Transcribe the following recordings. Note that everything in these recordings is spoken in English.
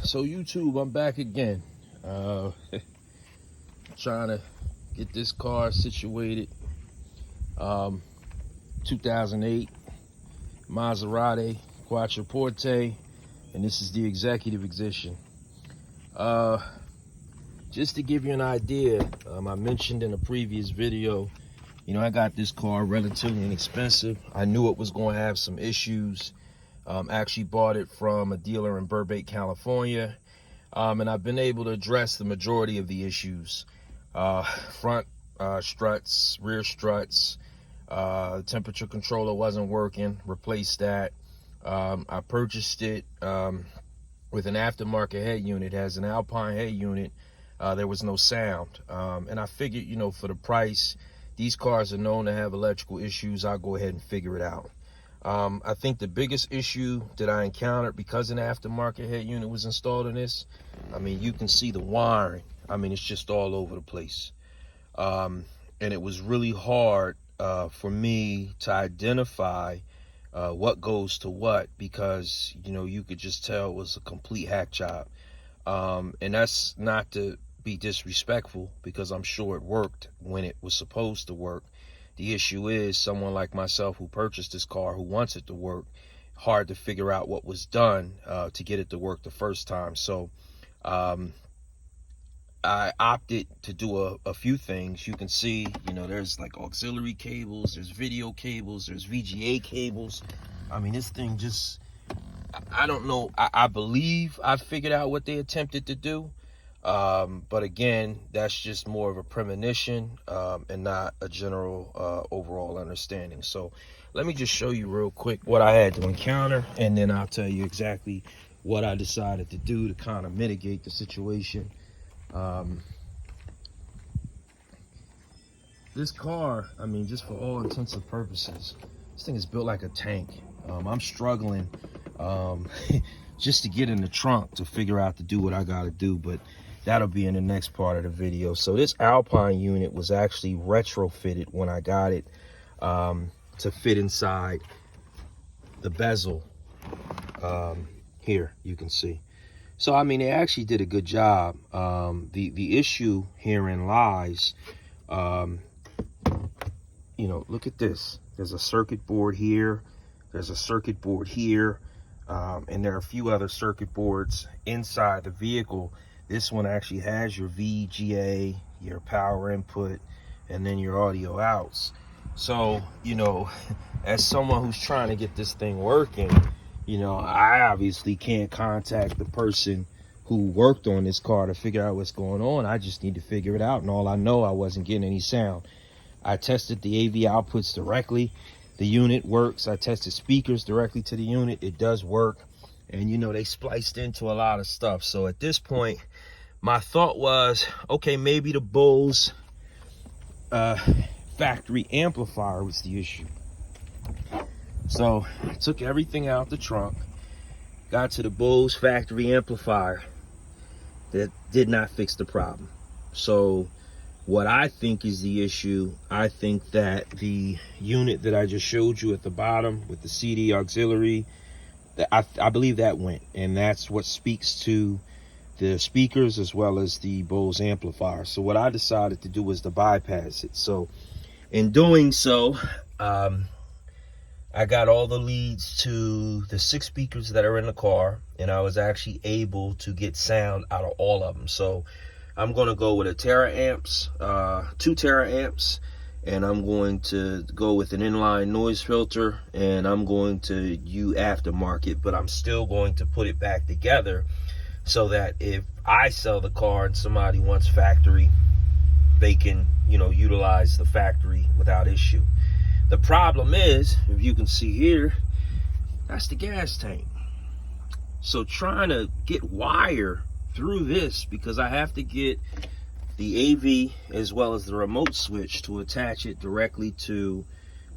So YouTube, I'm back again. Trying to get this car situated. 2008 Maserati Quattroporte, and this is the executive edition. Just to give you an idea, I mentioned in a previous video, I got this car relatively inexpensive. I knew it was going to have some issues. Actually bought it from a dealer in Burbank, California, and I've been able to address the majority of the issues. Front struts, rear struts, temperature controller wasn't working, replaced that. I purchased it with an aftermarket head unit. It has an Alpine head unit. There was no sound, and I figured, for the price, these cars are known to have electrical issues. I'll go ahead and figure it out. I think the biggest issue that I encountered, because an aftermarket head unit was installed in this, you can see the wiring. It's just all over the place. And it was really hard for me to identify what goes to what, because, you could just tell it was a complete hack job. And that's not to be disrespectful, because I'm sure it worked when it was supposed to work. The issue is someone like myself who purchased this car, who wants it to work, hard to figure out what was done to get it to work the first time. So I opted to do a few things. You can see, there's like auxiliary cables, there's video cables, there's VGA cables. This thing just, I don't know. I believe I figured out what they attempted to do. But again, that's just more of a premonition and not a general overall understanding. So let me just show you real quick what I had to encounter, and then I'll tell you exactly what I decided to do to kind of mitigate the situation. This car, just for all intents and purposes, this thing is built like a tank. I'm struggling just to get in the trunk to figure out to do what I got to do, but that'll be in the next part of the video. So this Alpine unit was actually retrofitted when I got it to fit inside the bezel. Here you can see. So they actually did a good job. The issue herein lies, look at this. There's a circuit board here. There's a circuit board here, and there are a few other circuit boards inside the vehicle. This one actually has your VGA, your power input, and then your audio outs. So, as someone who's trying to get this thing working, I obviously can't contact the person who worked on this car to figure out what's going on. I just need to figure it out. And all I know, I wasn't getting any sound. I tested the AV outputs directly. The unit works. I tested speakers directly to the unit. It does work. And, they spliced into a lot of stuff. So at this point, my thought was, okay, maybe the Bose factory amplifier was the issue. So I took everything out the trunk, got to the Bose factory amplifier. That did not fix the problem. So what I think is the issue, I think that the unit that I just showed you at the bottom with the CD auxiliary, I believe that went, and that's what speaks to the speakers as well as the Bose amplifier. So what I decided to do was to bypass it. So in doing so, I got all the leads to the 6 speakers that are in the car, and I was actually able to get sound out of all of them. So I'm going to go with a teraamps, 2 teraamps, and I'm going to go with an inline noise filter, and I'm going to use aftermarket, but I'm still going to put it back together so that if I sell the car and somebody wants factory, they can, utilize the factory without issue. The problem is, if you can see here, that's the gas tank. So trying to get wire through this, because I have to get the AV as well as the remote switch to attach it directly to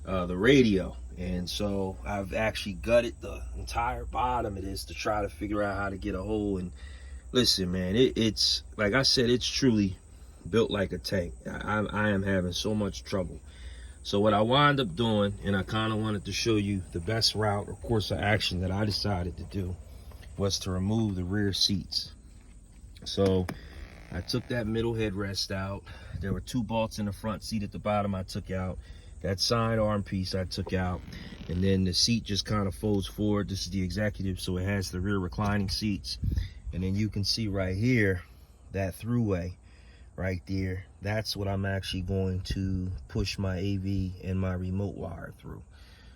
the radio. And so I've actually gutted the entire bottom of this to try to figure out how to get a hold. And listen, man, it's like I said, it's truly built like a tank. I am having so much trouble. So what I wound up doing, and I kind of wanted to show you the best route or course of action that I decided to do, was to remove the rear seats. So I took that middle headrest out. There were 2 bolts in the front seat at the bottom I took out. That side arm piece I took out. And then the seat just kind of folds forward. This is the executive, so it has the rear reclining seats. And then you can see right here, that throughway right there. That's what I'm actually going to push my AV and my remote wire through.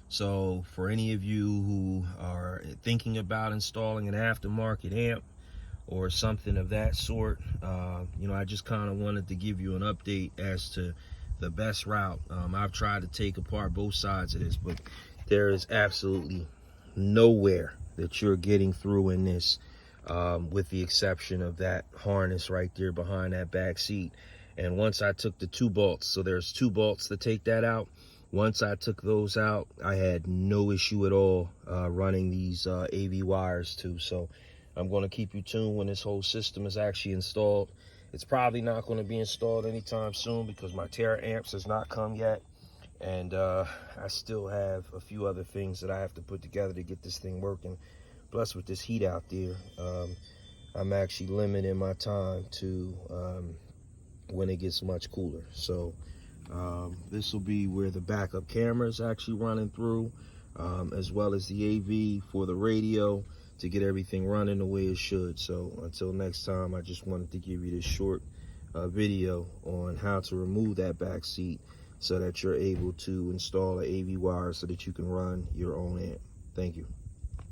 So for any of you who are thinking about installing an aftermarket amp or something of that sort, you know, I just kind of wanted to give you an update as to the best route. I've tried to take apart both sides of this, but there is absolutely nowhere that you're getting through in this, with the exception of that harness right there behind that back seat. And once I took the 2 bolts, so there's 2 bolts to take that out. Once I took those out, I had no issue at all running these AV wires too. So I'm going to keep you tuned when this whole system is actually installed. It's probably not going to be installed anytime soon because my Terra amps has not come yet. And I still have a few other things that I have to put together to get this thing working. Plus with this heat out there, I'm actually limiting my time to when it gets much cooler. So this will be where the backup camera is actually running through, as well as the AV for the radio to get everything running the way it should. So until next time, I just wanted to give you this short video on how to remove that back seat so that you're able to install an AV wire so that you can run your own amp. Thank you.